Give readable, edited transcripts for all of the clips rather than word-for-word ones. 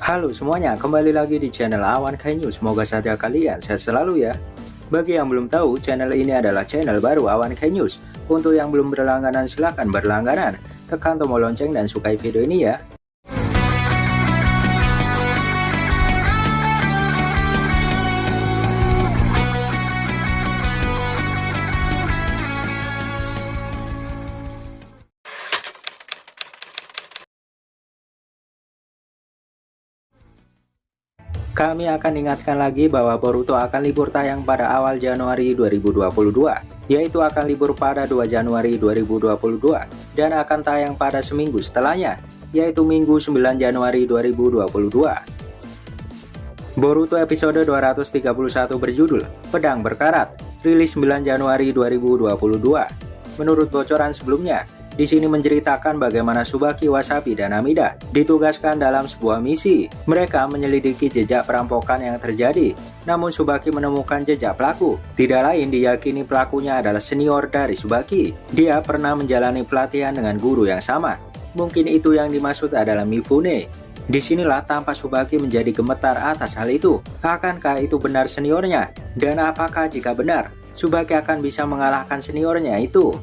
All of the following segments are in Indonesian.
Halo semuanya, kembali lagi di channel Awan Kai News. Semoga saja kalian sehat selalu ya. Bagi yang belum tahu, channel ini adalah channel baru Awan Kai News. Untuk yang belum berlangganan, silahkan berlangganan. Tekan tombol lonceng dan sukai video ini ya. Kami akan ingatkan lagi bahwa Boruto akan libur tayang pada awal Januari 2022, yaitu akan libur pada 2 Januari 2022, dan akan tayang pada seminggu setelahnya, yaitu Minggu 9 Januari 2022. Boruto episode 231 berjudul Pedang Berkarat, rilis 9 Januari 2022. Menurut bocoran sebelumnya, di sini menceritakan bagaimana Tsubaki, Wasabi, dan Hamida ditugaskan dalam sebuah misi. Mereka menyelidiki jejak perampokan yang terjadi. Namun Tsubaki menemukan jejak pelaku. Tidak lain, diyakini pelakunya adalah senior dari Tsubaki. Dia pernah menjalani pelatihan dengan guru yang sama. Mungkin itu yang dimaksud adalah Mifune. Disinilah tampak Tsubaki menjadi gemetar atas hal itu. Akankah itu benar seniornya? Dan apakah jika benar, Tsubaki akan bisa mengalahkan seniornya itu?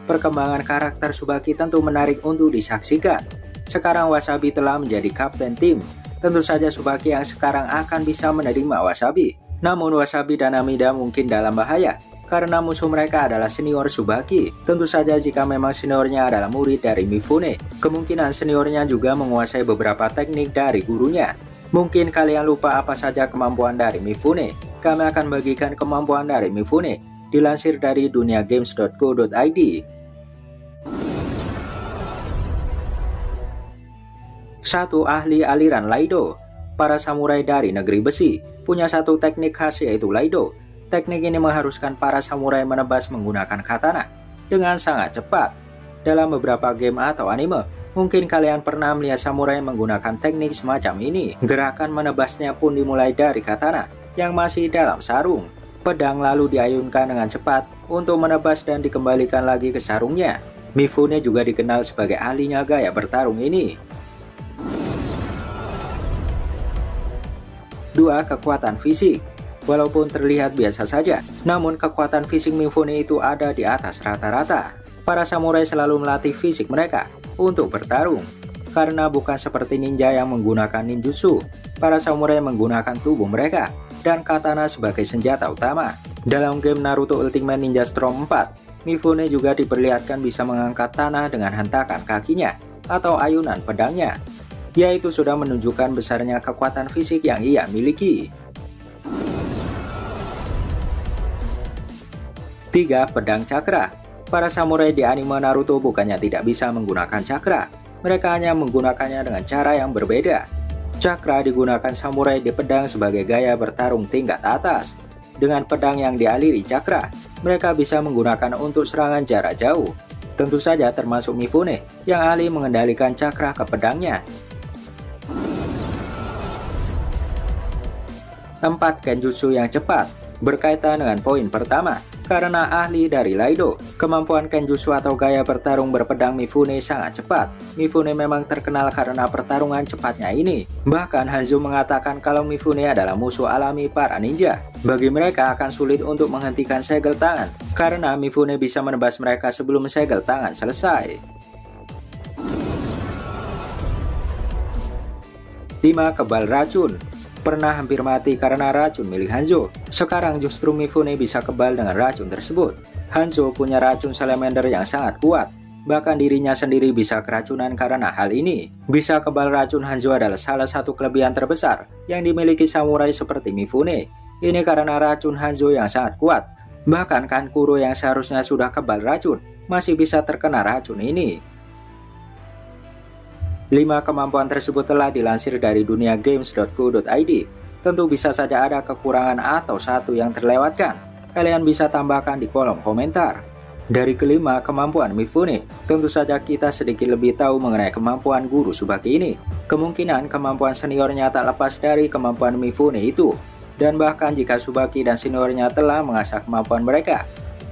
Perkembangan karakter Tsubaki tentu menarik untuk disaksikan. Sekarang Wasabi telah menjadi kapten tim. Tentu saja Tsubaki yang sekarang akan bisa menerima Wasabi. Namun Wasabi dan Hamida mungkin dalam bahaya, karena musuh mereka adalah senior Tsubaki. Tentu saja jika memang seniornya adalah murid dari Mifune, kemungkinan seniornya juga menguasai beberapa teknik dari gurunya. Mungkin kalian lupa apa saja kemampuan dari Mifune. Kami akan bagikan kemampuan dari Mifune, dilansir dari duniagames.co.id. 1. Ahli aliran Laido. Para samurai dari negeri besi punya satu teknik khas, yaitu Laido. Teknik ini mengharuskan para samurai menebas menggunakan katana dengan sangat cepat. Dalam beberapa game atau anime, mungkin kalian pernah melihat samurai menggunakan teknik semacam ini. Gerakan menebasnya pun dimulai dari katana yang masih dalam sarung. Pedang lalu diayunkan dengan cepat untuk menebas dan dikembalikan lagi ke sarungnya. Mifune juga dikenal sebagai ahlinya gaya bertarung ini. 2. Kekuatan fisik. Walaupun terlihat biasa saja, namun kekuatan fisik Mifune itu ada di atas rata-rata. Para samurai selalu melatih fisik mereka untuk bertarung. Karena bukan seperti ninja yang menggunakan ninjutsu, para samurai menggunakan tubuh mereka dan katana sebagai senjata utama. Dalam game Naruto Ultimate Ninja Storm 4, Mifune juga diperlihatkan bisa mengangkat tanah dengan hentakan kakinya atau ayunan pedangnya, yaitu sudah menunjukkan besarnya kekuatan fisik yang ia miliki. 3. Pedang Cakra. Para samurai di anime Naruto bukannya tidak bisa menggunakan cakra, mereka hanya menggunakannya dengan cara yang berbeda. Cakra digunakan samurai di pedang sebagai gaya bertarung tingkat atas. Dengan pedang yang dialiri cakra, mereka bisa menggunakan untuk serangan jarak jauh. Tentu saja termasuk Mifune yang ahli mengendalikan cakra ke pedangnya. 4. Kenjutsu yang cepat. Berkaitan dengan poin pertama, karena ahli dari Laido, kemampuan kenjutsu atau gaya bertarung berpedang Mifune sangat cepat. Mifune memang terkenal karena pertarungan cepatnya ini. Bahkan Hanzo mengatakan kalau Mifune adalah musuh alami para ninja. Bagi mereka akan sulit untuk menghentikan segel tangan, karena Mifune bisa menebas mereka sebelum segel tangan selesai. 5. Kebal racun. Pernah hampir mati karena racun milik Hanzo. Sekarang justru Mifune bisa kebal dengan racun tersebut. Hanzo punya racun salamander yang sangat kuat. Bahkan dirinya sendiri bisa keracunan karena hal ini. Bisa kebal racun Hanzo adalah salah satu kelebihan terbesar yang dimiliki samurai seperti Mifune. Ini karena racun Hanzo yang sangat kuat. Bahkan Kankuro yang seharusnya sudah kebal racun masih bisa terkena racun ini. 5. Kemampuan tersebut telah dilansir dari duniagames.co.id. Tentu bisa saja ada kekurangan atau satu yang terlewatkan. Kalian bisa tambahkan di kolom komentar. Dari kelima, kemampuan Mifune. Tentu saja kita sedikit lebih tahu mengenai kemampuan guru Tsubaki ini. Kemungkinan kemampuan seniornya tak lepas dari kemampuan Mifune itu. Dan bahkan jika Tsubaki dan seniornya telah mengasah kemampuan mereka,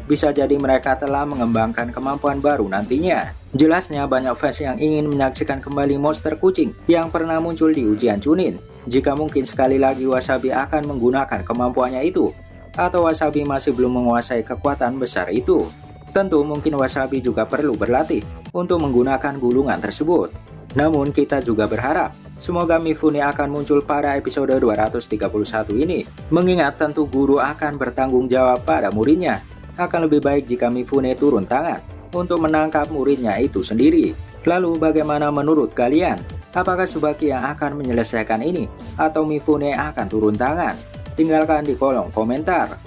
Bisa jadi mereka telah mengembangkan kemampuan baru nantinya. Jelasnya banyak fans yang ingin menyaksikan kembali monster kucing yang pernah muncul di ujian Chunin. Jika mungkin sekali lagi Wasabi akan menggunakan kemampuannya itu, atau Wasabi masih belum menguasai kekuatan besar itu. Tentu mungkin Wasabi juga perlu berlatih untuk menggunakan gulungan tersebut. Namun kita juga berharap semoga Mifune akan muncul pada episode 231 ini, mengingat tentu guru akan bertanggung jawab pada muridnya. Akan lebih baik jika Mifune turun tangan untuk menangkap muridnya itu sendiri. Lalu bagaimana menurut kalian? Apakah Tsubaki yang akan menyelesaikan ini atau Mifune akan turun tangan? Tinggalkan di kolom komentar.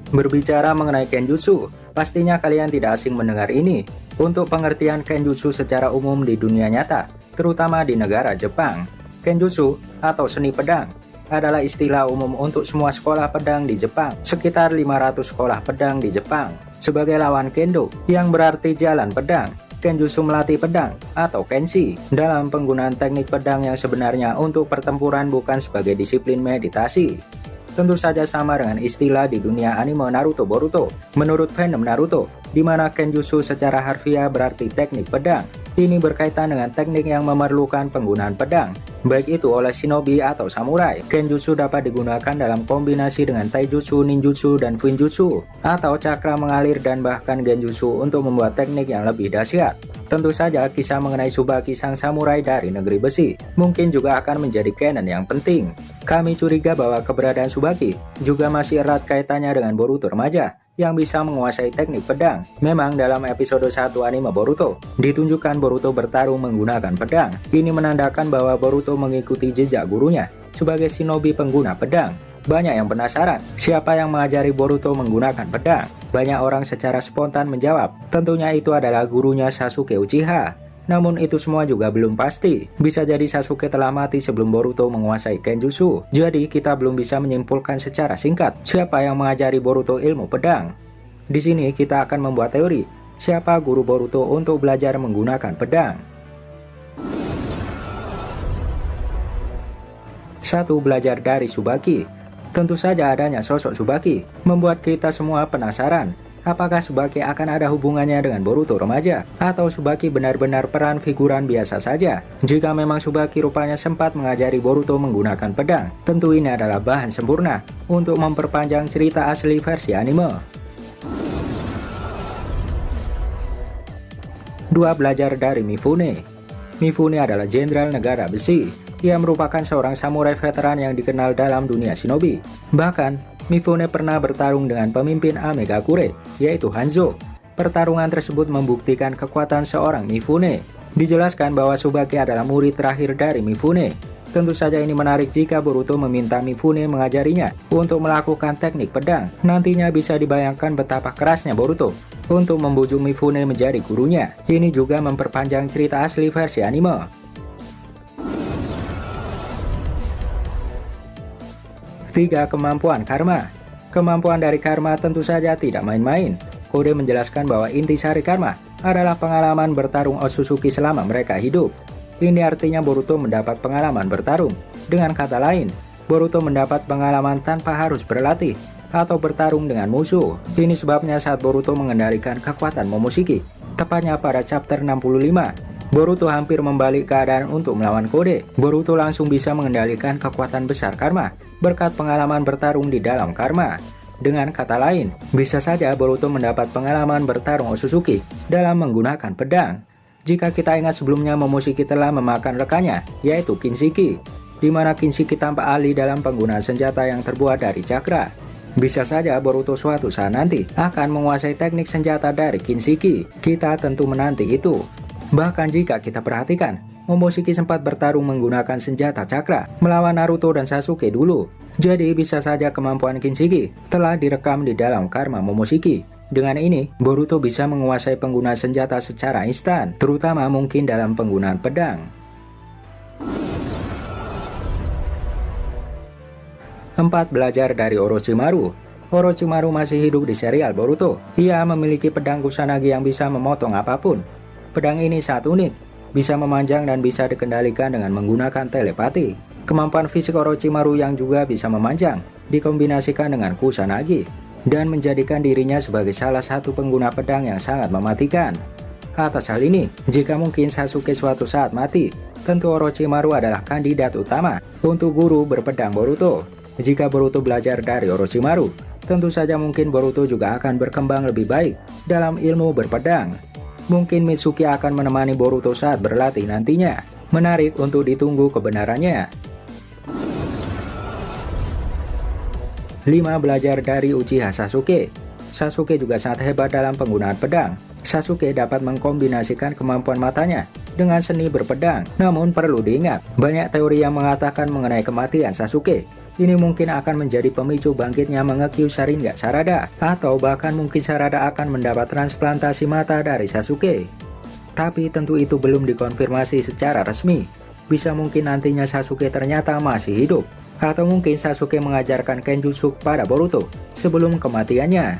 Berbicara mengenai Kenjutsu, pastinya kalian tidak asing mendengar ini. Untuk pengertian Kenjutsu secara umum di dunia nyata, terutama di negara Jepang, Kenjutsu atau seni pedang adalah istilah umum untuk semua sekolah pedang di Jepang. Sekitar 500 sekolah pedang di Jepang. Sebagai lawan Kendo, yang berarti jalan pedang, Kenjutsu melatih pedang atau Kenshi dalam penggunaan teknik pedang yang sebenarnya untuk pertempuran, bukan sebagai disiplin meditasi. Tentu saja sama dengan istilah di dunia anime Naruto Boruto. Menurut fandom Naruto, di mana Kenjutsu secara harfiah berarti teknik pedang. Ini berkaitan dengan teknik yang memerlukan penggunaan pedang, baik itu oleh shinobi atau samurai. Kenjutsu dapat digunakan dalam kombinasi dengan taijutsu, ninjutsu, dan fuinjutsu, atau cakra mengalir dan bahkan genjutsu untuk membuat teknik yang lebih dahsyat. Tentu saja kisah mengenai Tsubaki sang samurai dari negeri besi mungkin juga akan menjadi canon yang penting. Kami curiga bahwa keberadaan Tsubaki juga masih erat kaitannya dengan Boruto remaja yang bisa menguasai teknik pedang. Memang dalam episode 1 anime Boruto, ditunjukkan Boruto bertarung menggunakan pedang. Ini menandakan bahwa Boruto mengikuti jejak gurunya sebagai shinobi pengguna pedang. Banyak yang penasaran, siapa yang mengajari Boruto menggunakan pedang? Banyak orang secara spontan menjawab, tentunya itu adalah gurunya Sasuke Uchiha. Namun itu semua juga belum pasti. Bisa jadi Sasuke telah mati sebelum Boruto menguasai Kenjutsu. Jadi kita belum bisa menyimpulkan secara singkat siapa yang mengajari Boruto ilmu pedang. Di sini kita akan membuat teori siapa guru Boruto untuk belajar menggunakan pedang. 1. Belajar dari Tsubaki. Tentu saja adanya sosok Tsubaki membuat kita semua penasaran. Apakah Tsubaki akan ada hubungannya dengan Boruto remaja? Atau Tsubaki benar-benar peran figuran biasa saja? Jika memang Tsubaki rupanya sempat mengajari Boruto menggunakan pedang, tentu ini adalah bahan sempurna untuk memperpanjang cerita asli versi anime. 2. Belajar dari Mifune. Mifune adalah jenderal negara besi. Ia merupakan seorang samurai veteran yang dikenal dalam dunia shinobi. Bahkan, Mifune pernah bertarung dengan pemimpin Amegakure, yaitu Hanzo. Pertarungan tersebut membuktikan kekuatan seorang Mifune. Dijelaskan bahwa Tsubaki adalah murid terakhir dari Mifune. Tentu saja ini menarik jika Boruto meminta Mifune mengajarinya untuk melakukan teknik pedang. Nantinya bisa dibayangkan betapa kerasnya Boruto untuk membujuk Mifune menjadi gurunya. Ini juga memperpanjang cerita asli versi anime. 3. Kemampuan karma. Kemampuan dari karma tentu saja tidak main-main. Kode menjelaskan bahwa intisari karma adalah pengalaman bertarung Otsutsuki selama mereka hidup. Ini artinya Boruto mendapat pengalaman bertarung. Dengan kata lain, Boruto mendapat pengalaman tanpa harus berlatih atau bertarung dengan musuh. Ini sebabnya saat Boruto mengendalikan kekuatan Momoshiki, tepatnya pada chapter 65, Boruto hampir membalik keadaan untuk melawan Kode. Boruto langsung bisa mengendalikan kekuatan besar karma berkat pengalaman bertarung di dalam karma. Dengan kata lain, bisa saja Boruto mendapat pengalaman bertarung Otsutsuki dalam menggunakan pedang. Jika kita ingat sebelumnya, Momoshiki telah memakan rekannya, yaitu Kinshiki, di mana Kinshiki tampak ahli dalam penggunaan senjata yang terbuat dari cakra. Bisa saja Boruto suatu saat nanti akan menguasai teknik senjata dari Kinshiki. Kita tentu menanti itu. Bahkan jika kita perhatikan, Momoshiki sempat bertarung menggunakan senjata cakra melawan Naruto dan Sasuke dulu. Jadi bisa saja kemampuan Kinshiki telah direkam di dalam karma Momoshiki. Dengan ini, Boruto bisa menguasai penggunaan senjata secara instan, terutama mungkin dalam penggunaan pedang. 4. Belajar dari Orochimaru. Orochimaru masih hidup di serial Boruto. Ia memiliki pedang Kusanagi yang bisa memotong apapun. Pedang ini sangat unik, bisa memanjang dan bisa dikendalikan dengan menggunakan telepati. Kemampuan fisik Orochimaru yang juga bisa memanjang dikombinasikan dengan Kusanagi dan menjadikan dirinya sebagai salah satu pengguna pedang yang sangat mematikan. Atas hal ini, jika mungkin Sasuke suatu saat mati, tentu Orochimaru adalah kandidat utama untuk guru berpedang Boruto. Jika Boruto belajar dari Orochimaru, tentu saja mungkin Boruto juga akan berkembang lebih baik dalam ilmu berpedang. Mungkin Mitsuki akan menemani Boruto saat berlatih nantinya. Menarik untuk ditunggu kebenarannya. 5. Belajar dari Uchiha Sasuke. Sasuke juga sangat hebat dalam penggunaan pedang. Sasuke dapat mengkombinasikan kemampuan matanya dengan seni berpedang. Namun perlu diingat, banyak teori yang mengatakan mengenai kematian Sasuke. Ini mungkin akan menjadi pemicu bangkitnya Mangekyo Sharingan Sarada, atau bahkan mungkin Sarada akan mendapat transplantasi mata dari Sasuke. Tapi tentu itu belum dikonfirmasi secara resmi. Bisa mungkin nantinya Sasuke ternyata masih hidup. Atau mungkin Sasuke mengajarkan Kenjutsu pada Boruto sebelum kematiannya.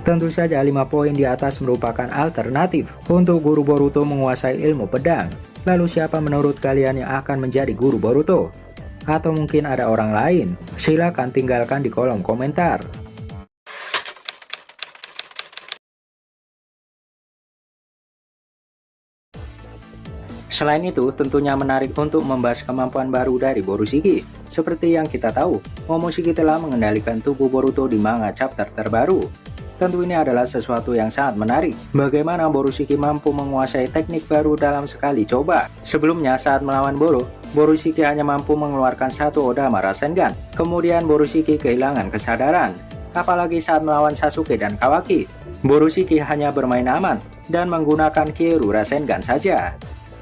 Tentu saja 5 poin di atas merupakan alternatif untuk guru Boruto menguasai ilmu pedang. Lalu siapa menurut kalian yang akan menjadi guru Boruto? Atau mungkin ada orang lain? Silakan tinggalkan di kolom komentar. Selain itu, tentunya menarik untuk membahas kemampuan baru dari Borushiki. Seperti yang kita tahu, Momoshiki telah mengendalikan tubuh Boruto di manga chapter terbaru. Tentu ini adalah sesuatu yang sangat menarik. Bagaimana Borushiki mampu menguasai teknik baru dalam sekali coba. Sebelumnya saat melawan Boro, Borushiki hanya mampu mengeluarkan satu Odama Rasengan. Kemudian Borushiki kehilangan kesadaran. Apalagi saat melawan Sasuke dan Kawaki, Borushiki hanya bermain aman dan menggunakan Kyoru Rasengan saja.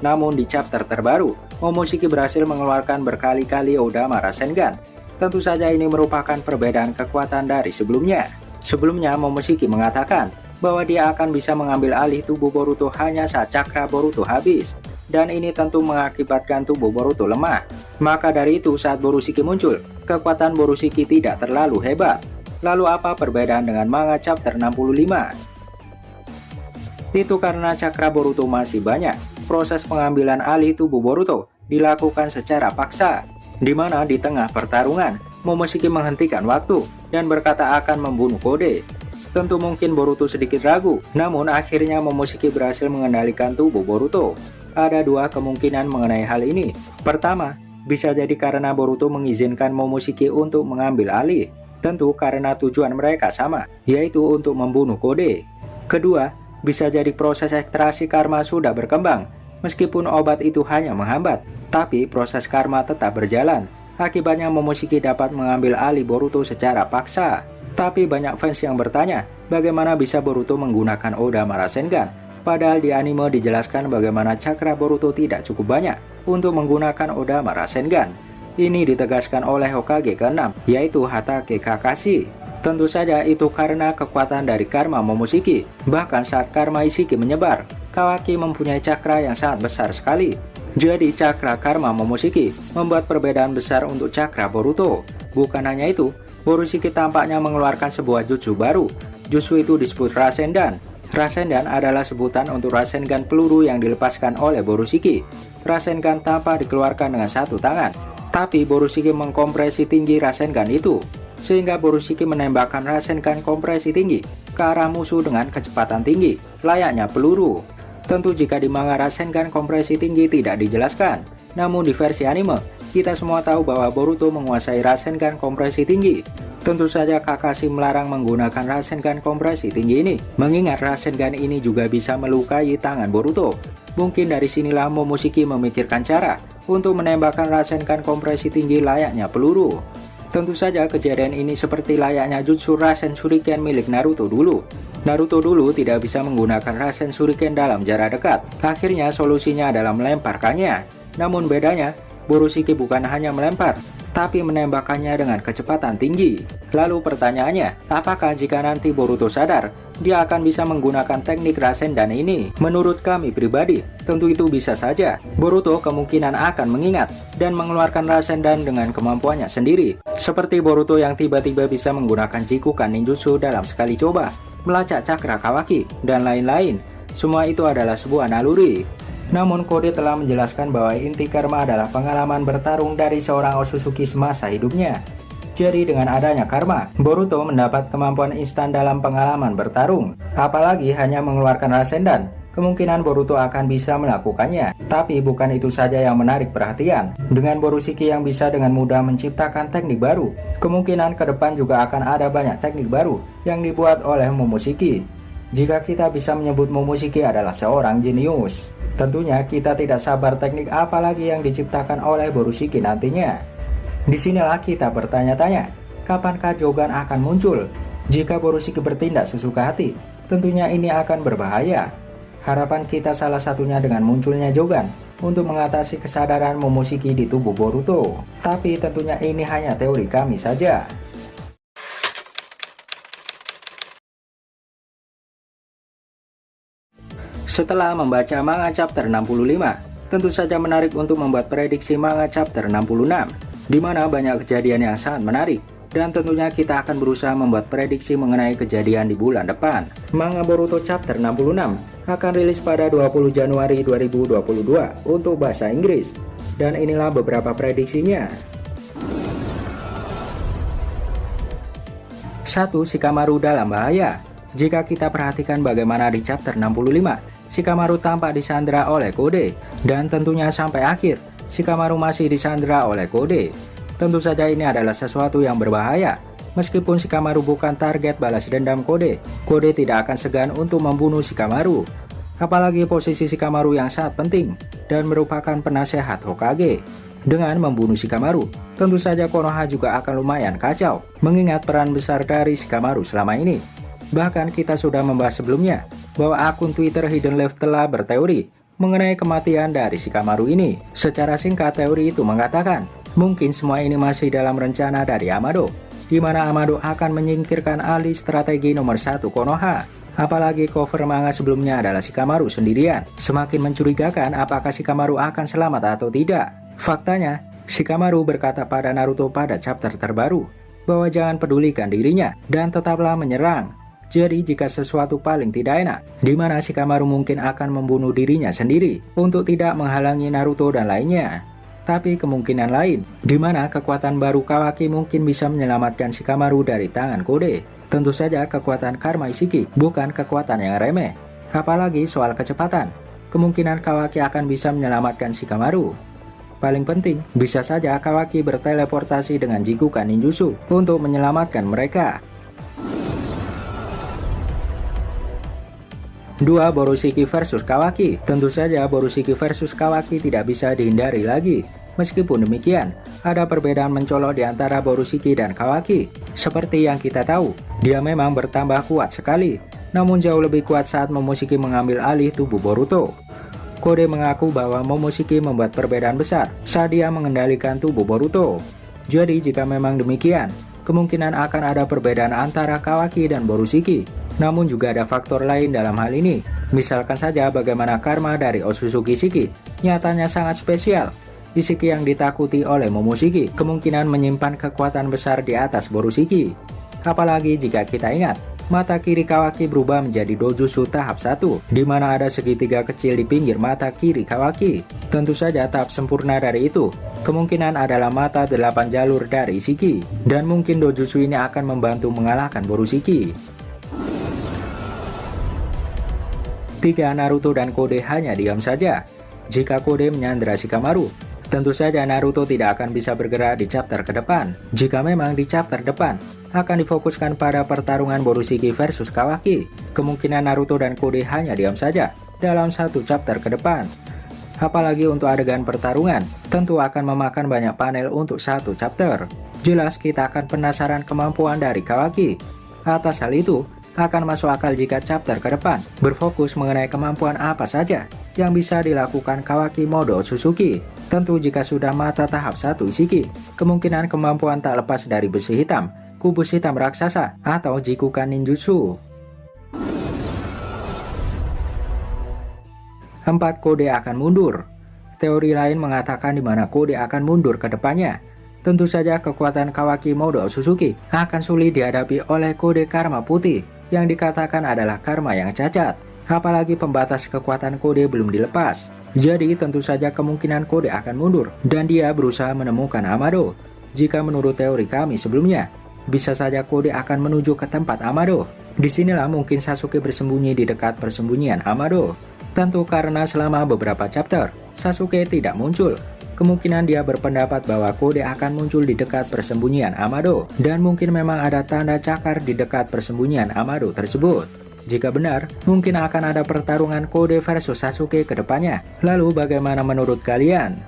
Namun di chapter terbaru, Momoshiki berhasil mengeluarkan berkali-kali Odama Rasengan. Tentu saja ini merupakan perbedaan kekuatan dari sebelumnya. Sebelumnya Momoshiki mengatakan bahwa dia akan bisa mengambil alih tubuh Boruto hanya saat cakra Boruto habis. Dan ini tentu mengakibatkan tubuh Boruto lemah. Maka dari itu saat Borushiki muncul, kekuatan Borushiki tidak terlalu hebat. Lalu apa perbedaan dengan manga chapter 65? Itu karena cakra Boruto masih banyak. Proses pengambilan alih tubuh Boruto dilakukan secara paksa, di mana di tengah pertarungan, Momoshiki menghentikan waktu dan berkata akan membunuh Kode. Tentu mungkin Boruto sedikit ragu, namun akhirnya Momoshiki berhasil mengendalikan tubuh Boruto. Ada 2 kemungkinan mengenai hal ini. Pertama, bisa jadi karena Boruto mengizinkan Momoshiki untuk mengambil alih. Tentu karena tujuan mereka sama, yaitu untuk membunuh Kode. Kedua, bisa jadi proses ekstraksi karma sudah berkembang. Meskipun obat itu hanya menghambat, tapi proses karma tetap berjalan. Akibatnya Momoshiki dapat mengambil alih Boruto secara paksa. Tapi banyak fans yang bertanya, bagaimana bisa Boruto menggunakan Odama Rasengan? Padahal di anime dijelaskan bagaimana cakra Boruto tidak cukup banyak untuk menggunakan Odama Rasengan. Ini ditegaskan oleh Hokage ke-6, yaitu Hatake Kakashi. Tentu saja itu karena kekuatan dari karma Momoshiki. Bahkan saat karma Ishiki menyebar, Kawaki mempunyai cakra yang sangat besar sekali. Jadi cakra karma Momoshiki membuat perbedaan besar untuk cakra Boruto. Bukan hanya itu, Borushiki tampaknya mengeluarkan sebuah jutsu baru. Jutsu itu disebut Rasengan. Rasengan adalah sebutan untuk Rasengan peluru yang dilepaskan oleh Borushiki. Rasengan tanpa dikeluarkan dengan satu tangan, tapi Borushiki mengkompresi tinggi Rasengan itu, sehingga Borushiki menembakkan Rasengan kompresi tinggi ke arah musuh dengan kecepatan tinggi, layaknya peluru. Tentu jika di manga Rasengan kompresi tinggi tidak dijelaskan, namun di versi anime, kita semua tahu bahwa Boruto menguasai Rasengan kompresi tinggi. Tentu saja Kakashi melarang menggunakan Rasengan kompresi tinggi ini, mengingat Rasengan ini juga bisa melukai tangan Boruto. Mungkin dari sinilah Momoshiki memikirkan cara untuk menembakkan Rasengan kompresi tinggi layaknya peluru. Tentu saja kejadian ini seperti layaknya jutsu Rasen Shuriken milik Naruto dulu. Naruto dulu tidak bisa menggunakan Rasen Shuriken dalam jarak dekat. Akhirnya solusinya adalah melemparkannya. Namun bedanya, Borushiki bukan hanya melempar, tapi menembakkannya dengan kecepatan tinggi. Lalu pertanyaannya, apakah jika nanti Boruto sadar, dia akan bisa menggunakan teknik Rasengan ini? Menurut kami pribadi, tentu itu bisa saja. Boruto kemungkinan akan mengingat dan mengeluarkan Rasengan dengan kemampuannya sendiri. Seperti Boruto yang tiba-tiba bisa menggunakan Jikukan Ninjutsu dalam sekali coba, melacak cakra Kawaki, dan lain-lain. Semua itu adalah sebuah naluri. Namun kode telah menjelaskan bahwa inti karma adalah pengalaman bertarung dari seorang Otsutsuki semasa hidupnya. Jadi dengan adanya karma, Boruto mendapat kemampuan instan dalam pengalaman bertarung. Apalagi hanya mengeluarkan Rasendan, kemungkinan Boruto akan bisa melakukannya. Tapi bukan itu saja yang menarik perhatian. Dengan Borushiki yang bisa dengan mudah menciptakan teknik baru, kemungkinan ke depan juga akan ada banyak teknik baru yang dibuat oleh Momoshiki. Jika kita bisa menyebut Momoshiki adalah seorang jenius, tentunya kita tidak sabar teknik apa lagi yang diciptakan oleh Borushiki nantinya. Disinilah kita bertanya-tanya, kapankah Jogan akan muncul? Jika Borushiki bertindak sesuka hati, tentunya ini akan berbahaya. Harapan kita salah satunya dengan munculnya Jogan untuk mengatasi kesadaran Momoshiki di tubuh Boruto. Tapi tentunya ini hanya teori kami saja. Setelah membaca manga chapter 65, tentu saja menarik untuk membuat prediksi manga chapter 66, di mana banyak kejadian yang sangat menarik. Dan tentunya kita akan berusaha membuat prediksi mengenai kejadian di bulan depan. Manga Boruto chapter 66 akan rilis pada 20 Januari 2022 untuk bahasa Inggris. Dan inilah beberapa prediksinya. 1. Shikamaru dalam bahaya. Jika kita perhatikan bagaimana di chapter 65, Shikamaru tampak disandra oleh Kode. Dan tentunya sampai akhir, Shikamaru masih disandra oleh Kode. Tentu saja ini adalah sesuatu yang berbahaya. Meskipun Shikamaru bukan target balas dendam Kode, Kode tidak akan segan untuk membunuh Shikamaru. Apalagi posisi Shikamaru yang sangat penting dan merupakan penasehat Hokage. Dengan membunuh Shikamaru, tentu saja Konoha juga akan lumayan kacau, mengingat peran besar dari Shikamaru selama ini. Bahkan kita sudah membahas sebelumnya bahwa akun Twitter Hidden Left telah berteori mengenai kematian dari Shikamaru ini. Secara singkat, teori itu mengatakan mungkin semua ini masih dalam rencana dari Amado, di mana Amado akan menyingkirkan ahli strategi nomor 1 Konoha. Apalagi cover manga sebelumnya adalah Shikamaru sendirian. Semakin mencurigakan apakah Shikamaru akan selamat atau tidak. Faktanya, Shikamaru berkata pada Naruto pada chapter terbaru bahwa jangan pedulikan dirinya dan tetaplah menyerang. Jadi jika sesuatu paling tidak enak, di mana Shikamaru mungkin akan membunuh dirinya sendiri untuk tidak menghalangi Naruto dan lainnya. Tapi kemungkinan lain, di mana kekuatan baru Kawaki mungkin bisa menyelamatkan Shikamaru dari tangan Kode. Tentu saja kekuatan Karma Isshiki bukan kekuatan yang remeh. Apalagi soal kecepatan, kemungkinan Kawaki akan bisa menyelamatkan Shikamaru. Paling penting, bisa saja Kawaki berteleportasi dengan Jikukan Ninjutsu untuk menyelamatkan mereka. 2. Borushiki versus Kawaki. Tentu saja Borushiki versus Kawaki tidak bisa dihindari lagi. Meskipun demikian, ada perbedaan mencolok di antara Borushiki dan Kawaki. Seperti yang kita tahu, dia memang bertambah kuat sekali, namun jauh lebih kuat saat Momoshiki mengambil alih tubuh Boruto. Kode mengaku bahwa Momoshiki membuat perbedaan besar saat dia mengendalikan tubuh Boruto. Jadi jika memang demikian, kemungkinan akan ada perbedaan antara Kawaki dan Borushiki. Namun juga ada faktor lain dalam hal ini. Misalkan saja bagaimana karma dari Otsutsuki Shiki nyatanya sangat spesial. Ishiki yang ditakuti oleh Momoshiki kemungkinan menyimpan kekuatan besar di atas Borushiki. Apalagi jika kita ingat, mata kiri Kawaki berubah menjadi Dojutsu tahap 1, di mana ada segitiga kecil di pinggir mata kiri Kawaki. Tentu saja tahap sempurna dari itu kemungkinan adalah mata 8 jalur dari Ishiki, dan mungkin Dojutsu ini akan membantu mengalahkan Borushiki. 3. Naruto dan Kode hanya diam saja. Jika Kode menyandra Shikamaru, tentu saja Naruto tidak akan bisa bergerak di chapter ke depan. Jika memang di chapter depan akan difokuskan pada pertarungan Borushiki versus Kawaki, kemungkinan Naruto dan Kode hanya diam saja dalam satu chapter ke depan. Apalagi untuk adegan pertarungan, tentu akan memakan banyak panel untuk satu chapter. Jelas kita akan penasaran kemampuan dari Kawaki. Atas hal itu, akan masuk akal jika chapter ke depan berfokus mengenai kemampuan apa saja yang bisa dilakukan Kawaki mode Otsutsuki. Tentu jika sudah mata tahap 1 Ishiki, kemungkinan kemampuan tak lepas dari besi hitam, kubus hitam raksasa, atau Jikukan Ninjutsu. 4. Kode akan mundur. Teori lain mengatakan di mana Kode akan mundur ke depannya. Tentu saja kekuatan Kawaki mode Otsutsuki akan sulit dihadapi oleh Kode Karma Putih yang dikatakan adalah karma yang cacat. Apalagi pembatas kekuatan kode belum dilepas. Jadi tentu saja kemungkinan kode akan mundur dan dia berusaha menemukan Amado. Jika menurut teori kami sebelumnya, bisa saja kode akan menuju ke tempat Amado. Disinilah mungkin Sasuke bersembunyi di dekat persembunyian Amado. Tentu karena selama beberapa chapter, Sasuke tidak muncul. Kemungkinan dia berpendapat bahwa kode akan muncul di dekat persembunyian Amado. Dan mungkin memang ada tanda cakar di dekat persembunyian Amado tersebut. Jika benar, mungkin akan ada pertarungan kode versus Sasuke ke depannya. Lalu bagaimana menurut kalian?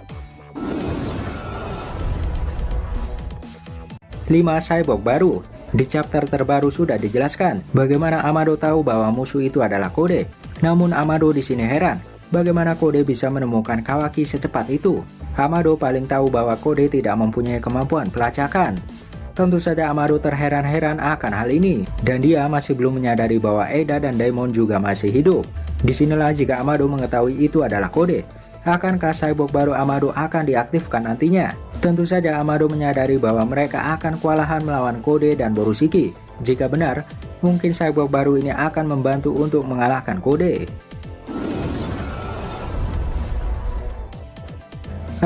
5. Cyborg baru. Di chapter terbaru sudah dijelaskan bagaimana Amado tahu bahwa musuh itu adalah kode. Namun Amado di sini heran, bagaimana kode bisa menemukan Kawaki secepat itu. Amado paling tahu bahwa kode tidak mempunyai kemampuan pelacakan. Tentu saja Amado terheran-heran akan hal ini, dan dia masih belum menyadari bahwa Eda dan Daimon juga masih hidup. Disinilah jika Amado mengetahui itu adalah kode, akankah cyborg baru Amado akan diaktifkan nantinya? Tentu saja Amado menyadari bahwa mereka akan kewalahan melawan kode dan Borushiki. Jika benar, mungkin cyborg baru ini akan membantu untuk mengalahkan kode.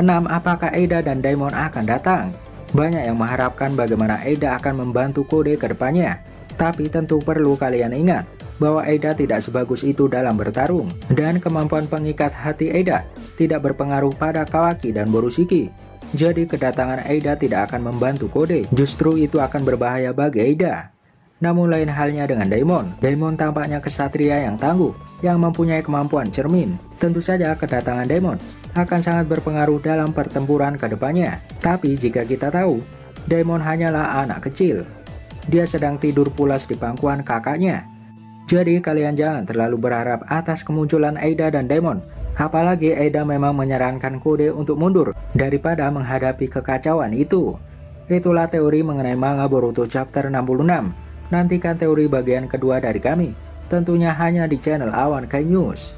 6. Apakah Eda dan Daimon akan datang? Banyak yang mengharapkan bagaimana Eda akan membantu kode ke depannya. Tapi tentu perlu kalian ingat bahwa Eda tidak sebagus itu dalam bertarung. Dan kemampuan pengikat hati Eda tidak berpengaruh pada Kawaki dan Borushiki. Jadi kedatangan Eda tidak akan membantu kode. Justru itu akan berbahaya bagi Eda. Namun lain halnya dengan Daimon. Daimon tampaknya kesatria yang tangguh, yang mempunyai kemampuan cermin. Tentu saja kedatangan Daimon akan sangat berpengaruh dalam pertempuran ke depannya. Tapi jika kita tahu, Daimon hanyalah anak kecil. Dia sedang tidur pulas di pangkuan kakaknya. Jadi kalian jangan terlalu berharap atas kemunculan Eda dan Daimon. Apalagi Eda memang menyarankan kode untuk mundur daripada menghadapi kekacauan itu. Itulah teori mengenai manga Boruto chapter 66. Nantikan teori bagian kedua dari kami, tentunya hanya di channel Awan Kai News.